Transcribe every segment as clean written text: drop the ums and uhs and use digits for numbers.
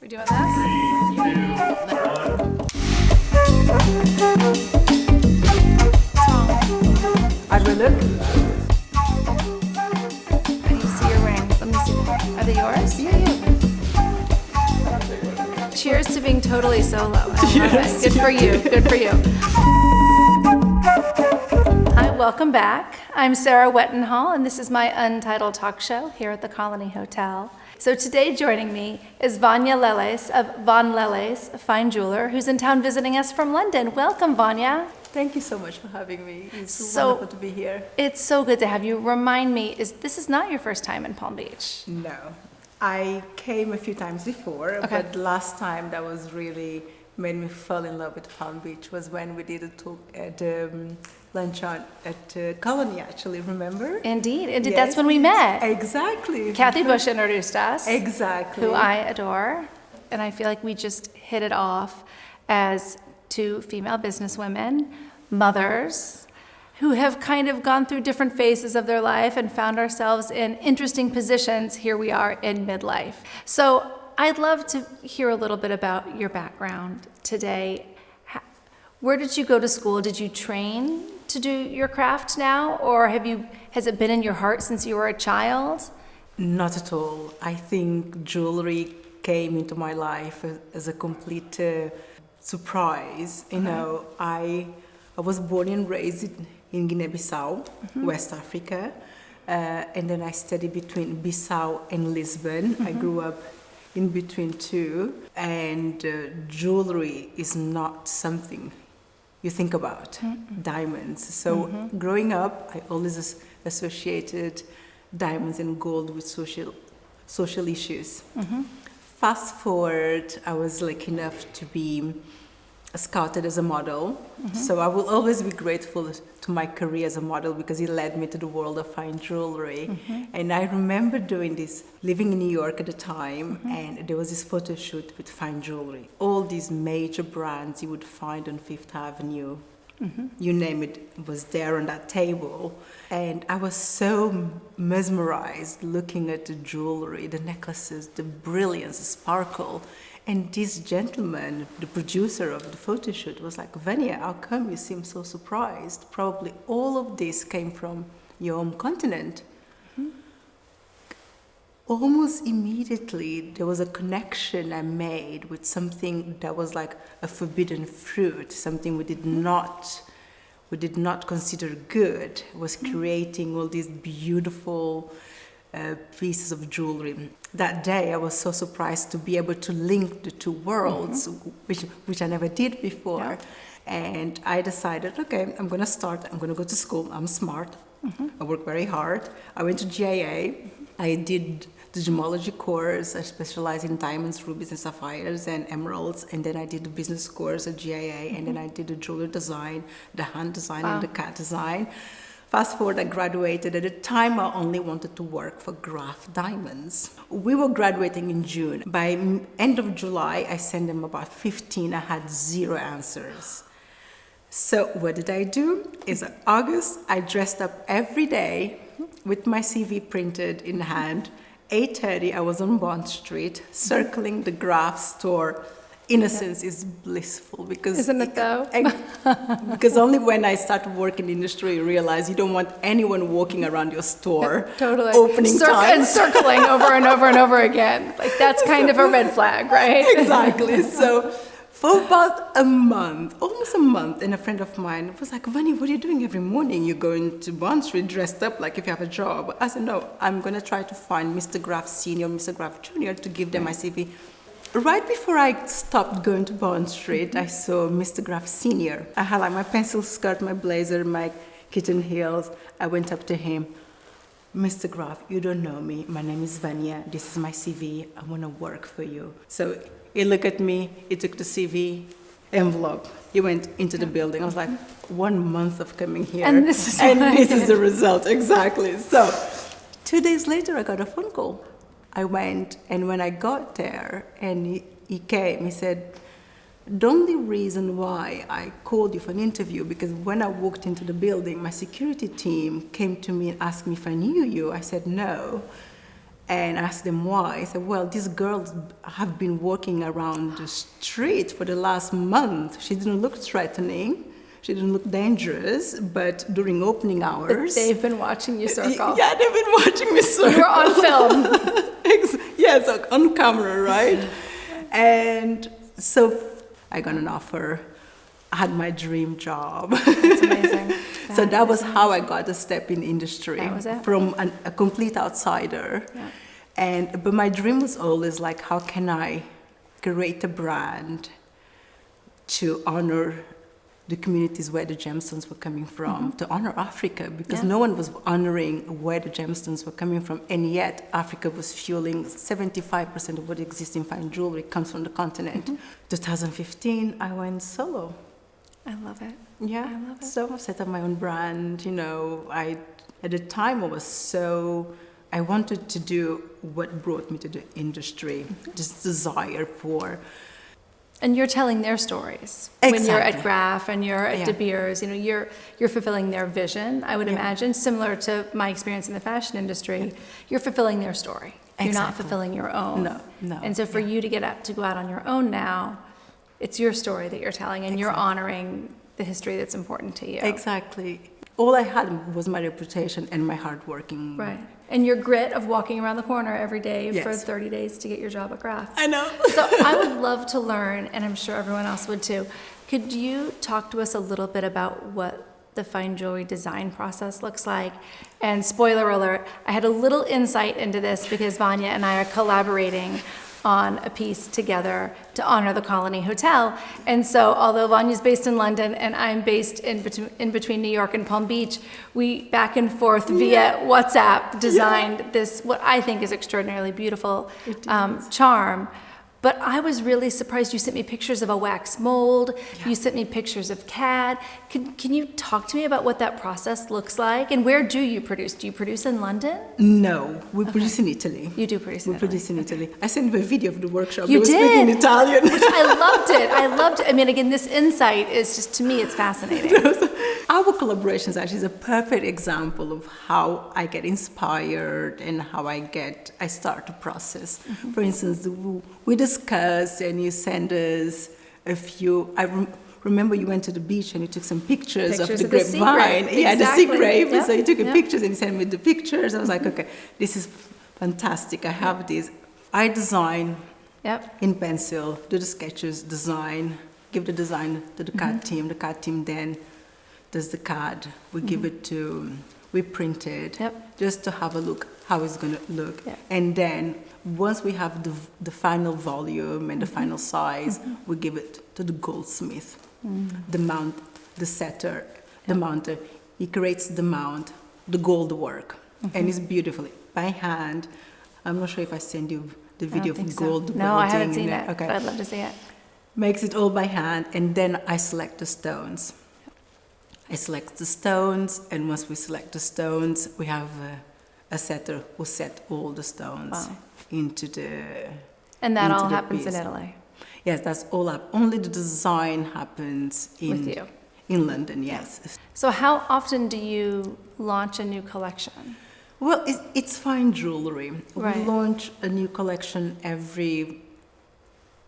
We're doing this? 3, 2, 1. I will look. I need to see your rings. Let me see. Are they yours? Yeah. Cheers to being totally solo. I love it. Good for you. Good for you. Hi, welcome back. I'm Sarah Wetenhall, and this is my Untitled talk show here at the Colony Hotel. So today joining me is Vania Leles of Vana Leles, a fine jeweler, who's in town visiting us from London. Welcome, Vania. Thank you so much for having me. It's So- wonderful to be here. It's so good to have you. Remind me, this is not your first time in Palm Beach? No, I came a few times before, Okay. but last time that was really made me fall in love with Palm Beach was when we did a talk at lunch at Colony, actually, remember? Indeed. Yes. That's when we met. Exactly. Kathy Bush introduced us. Exactly. Who I adore, and I feel like we just hit it off as two female businesswomen, mothers, who have kind of gone through different phases of their life and found ourselves in interesting positions. Here we are in midlife. So I'd love to hear a little bit about your background today. Where did you go to school? Did you train to do your craft now, or has it been in your heart since you were a child? Not at all. I think jewelry came into my life as a complete surprise. You know, I was born and raised in Guinea-Bissau, West Africa, and then I studied between Bissau and Lisbon. I grew up in between two, and jewelry is not something you think about, diamonds. So growing up, I always associated diamonds and gold with social issues. Fast forward, I was lucky enough to be scouted as a model. So I will always be grateful to my career as a model because it led me to the world of fine jewelry. And I remember doing this, living in New York at the time, and there was this photo shoot with fine jewelry. All these major brands you would find on Fifth Avenue, you name it, was there on that table. And I was so mesmerized looking at the jewelry, the necklaces, the brilliance, the sparkle. And this gentleman, the producer of the photo shoot, was like, Vania, how come you seem so surprised? Probably all of this came from your home continent. Almost immediately, there was a connection I made with something that was like a forbidden fruit, something we did not consider good. It was creating all these beautiful pieces of jewelry. That day, I was so surprised to be able to link the two worlds, which I never did before. And I decided, okay, I'm going to go to school. I'm smart. I work very hard. I went to GIA. I did the gemology course. I specialized in diamonds, rubies, and sapphires, and emeralds. And then I did the business course at GIA. And then I did the jewelry design, the hand design, and the cat design. Fast forward, I graduated. At the time, I only wanted to work for Graf Diamonds. We were graduating in June. By end of July, I sent them about 15. I had 0 answers. So what did I do? In August, I dressed up every day with my CV printed in hand. 8:30, I was on Bond Street, circling the Graf store. Innocence is blissful because... Isn't it though? Because only when I started working in the industry, you realize you don't want anyone walking around your store. Totally. Opening times. And circling over and over and over again. Like that's kind of a red flag, right? Exactly. So for about a month, almost a month, and a friend of mine was like, Vani, what are you doing every morning? You're going to Bond Street dressed up like if you have a job. I said, no, I'm going to try to find Mr. Graf Senior, Mr. Graf Junior to give them my CV. Right before I stopped going to Bond Street, I saw Mr. Graf Senior. I had like my pencil skirt, my blazer, my kitten heels. I went up to him. Mr. Graf, you don't know me. My name is Vania. This is my CV. I want to work for you. So he looked at me. He took the CV envelope. He went into the building. I was like, 1 month of coming here. And this is the result. Exactly. So 2 days later, I got a phone call. I went, and when I got there, and he came, he said, the only reason why I called you for an interview, because when I walked into the building, my security team came to me and asked me if I knew you. I said no. and asked them why. I said, well, these girls have been walking around the street for the last month. She didn't look threatening. She didn't look dangerous, but during opening hours... But they've been watching you circle. Yeah, they've been watching me circle. You're on film. Yes, on camera, right? And so I got an offer. I had my dream job. That's amazing. So that was how I got a step in industry. That was it. From a complete outsider. Yeah. But my dream was always like, how can I create a brand to honor the communities where the gemstones were coming from, to honor Africa, because no one was honoring where the gemstones were coming from, and yet Africa was fueling 75% of what exists in fine jewelry comes from the continent. 2015, I went solo. I love it. Yeah, I love it. So I set up my own brand. At the time I wanted to do what brought me to the industry, this desire for. And you're telling their stories. Exactly. When you're at Graf and you're at De Beers, you're fulfilling their vision, I would imagine, similar to my experience in the fashion industry. You're fulfilling their story. Exactly. You're not fulfilling your own. No. And so for you to go out on your own now, it's your story that you're telling, and you're honoring the history that's important to you. Exactly. All I had was my reputation and my hard working. Right. And your grit of walking around the corner every day for Yes. 30 days to get your job at Graf. I know. So I would love to learn, and I'm sure everyone else would too. Could you talk to us a little bit about what the fine jewelry design process looks like? And spoiler alert, I had a little insight into this because Vanya and I are collaborating on a piece together to honor the Colony Hotel. And so although Vanya's based in London and I'm based in between New York and Palm Beach, we back and forth via WhatsApp designed this, what I think is extraordinarily beautiful charm. But I was really surprised. You sent me pictures of a wax mold. Yeah. You sent me pictures of CAD. Can you talk to me about what that process looks like? And where do you produce? Do you produce in London? No, we produce in Italy. You do produce in Italy? We produce in Italy. I sent you a video of the workshop. You did? Speaking Italian. Which I loved it. I loved it. I mean, again, this insight is just, to me, it's fascinating. Our collaborations actually is a perfect example of how I get inspired and how I start a process. For instance, we discuss and you send us a few. Remember you went to the beach and you took some pictures of the grapevine. Yeah, the sea grape. Yep. So you took pictures and you sent me the pictures. I was like, okay, this is fantastic. I have this. I design in pencil, do the sketches, design, give the design to the CAD team. The CAD team then does the CAD. We give it to, we print it just to have a look how it's going to look. And then once we have the final volume and the final size, we give it to the goldsmith, the setter, the mounter. He creates the mount, the gold work, and it's beautifully by hand. I'm not sure if I send you the video of gold welding. No, I haven't seen it, okay. but I'd love to see it. Makes it all by hand, and then I select the stones. I select the stones, and once we select the stones, we have a setter who set all the stones into the. And that all happens in Italy. Yes, that's all up. Only the design happens with you in London. Yes. So how often do you launch a new collection? Well, it's fine jewelry. Right. We launch a new collection every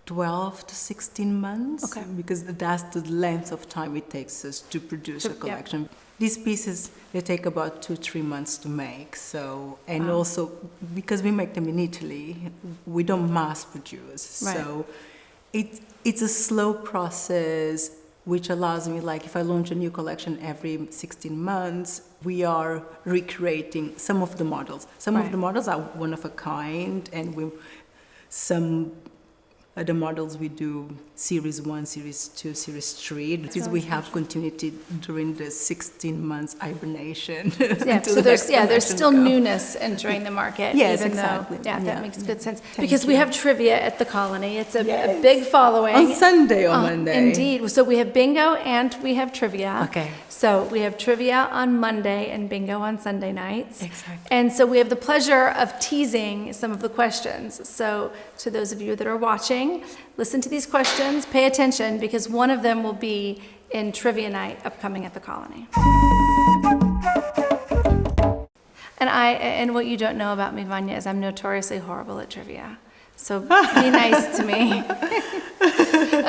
12 to 16 months, because that's the length of time it takes us to produce a collection. Yeah. These pieces, they take about 2-3 months to make. So, and also because we make them in Italy, we don't mass produce. Right. So it's a slow process, which allows me, like if I launch a new collection every 16 months, we are recreating some of the models. Some of the models are one of a kind, and some the models we do series 1, series 2, series 3. Because we have continuity during the 16 months hibernation. Yeah, so there's still newness entering the market. Yes, even exactly. Though, that makes good sense. Thank because you. We have trivia at the Colony. It's a big following. On Sunday or Monday. Indeed. So we have bingo and we have trivia. Okay. So we have trivia on Monday and bingo on Sunday nights. Exactly. And so we have the pleasure of teasing some of the questions. So to those of you that are watching, listen to these questions, pay attention, because one of them will be in trivia night upcoming at the Colony. And what you don't know about me, Vanya, is I'm notoriously horrible at trivia. So be nice to me.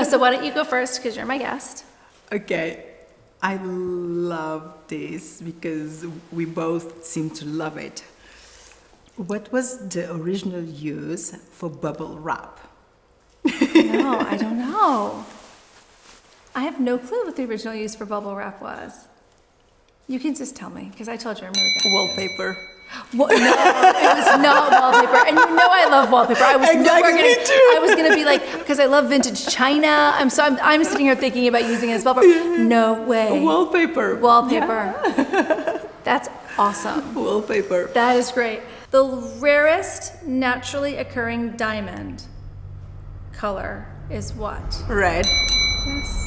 So why don't you go first, because you're my guest. Okay. I love this because we both seem to love it. What was the original use for bubble wrap? No, I don't know. I have no clue what the original use for bubble wrap was. You can just tell me, because I told you I'm really good. Wallpaper. No, it was not wallpaper. And you know I love wallpaper. I was Exactly, nowhere me gonna, too. I was gonna be like, because I love vintage china. I'm sitting here thinking about using it as wallpaper. No way. Wallpaper. Wallpaper. That's awesome. Wallpaper. That is great. The rarest naturally occurring diamond color is what? Red. Yes.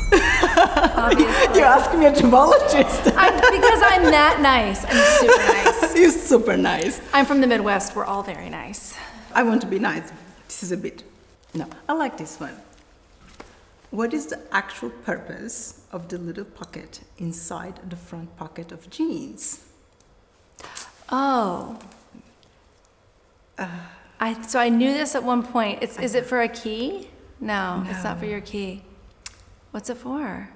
Obviously. You're asking me a gemologist. Because I'm that nice. I'm super nice. You're super nice. I'm from the Midwest. We're all very nice. I want to be nice. This is a bit. No, I like this one. What is the actual purpose of the little pocket inside the front pocket of jeans? Oh. So I knew this at one point. Is it for a key? No, it's not for your key. What's it for?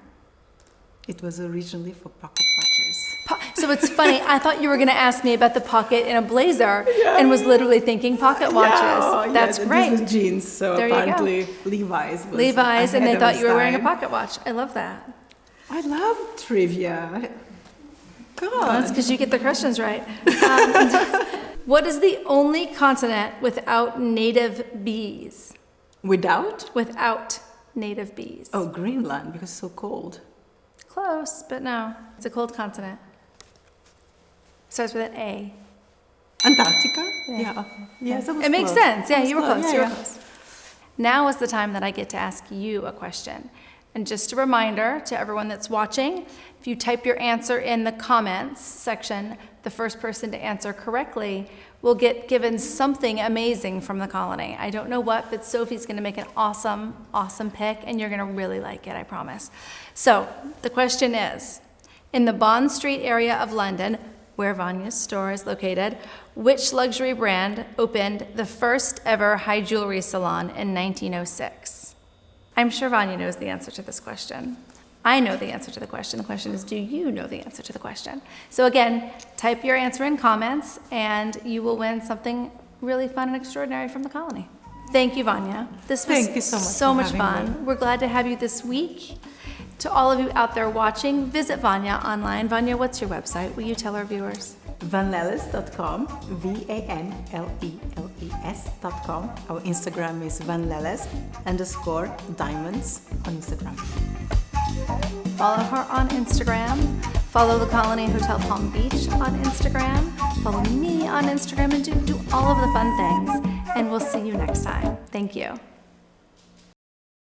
It was originally for pocket watches. So it's funny. I thought you were going to ask me about the pocket in a blazer and was literally thinking pocket watches. That's great. This was jeans, so There you go. apparently Levi's was Levi's, and they ahead thought of you were its wearing a time. pocket watch. I love that. I love trivia. Well, that's God. because you get the questions right. What is the only continent without native bees? Without? Without native bees. Oh, Greenland, because it's so cold. Close, but no. It's a cold continent. Starts with an A. Antarctica? Yeah. Yes, that was It makes close. sense. Yeah, That was you were close. Yeah, You were yeah. close. Now is the time that I get to ask you a question. And just a reminder to everyone that's watching, if you type your answer in the comments section, the first person to answer correctly will get given something amazing from the colony. I don't know what, but Sophie's gonna make an awesome, awesome pick, and you're gonna really like it, I promise. So, the question is, in the Bond Street area of London, where Vanya's store is located, which luxury brand opened the first ever high jewelry salon in 1906? I'm sure Vanya knows the answer to this question. I know the answer to the question. The question is, do you know the answer to the question? So again, type your answer in comments and you will win something really fun and extraordinary from the colony. Thank you, Vanya. This was Thank you so much so for much having fun. We're glad to have you this week. To all of you out there watching, visit Vanya online. Vanya, what's your website? Will you tell our viewers? vanleles.com, VANLELES.com. Our Instagram is vanleles_diamonds on Instagram. Follow her on Instagram. Follow the Colony Hotel Palm Beach on Instagram. Follow me on Instagram and do all of the fun things. And we'll see you next time. Thank you.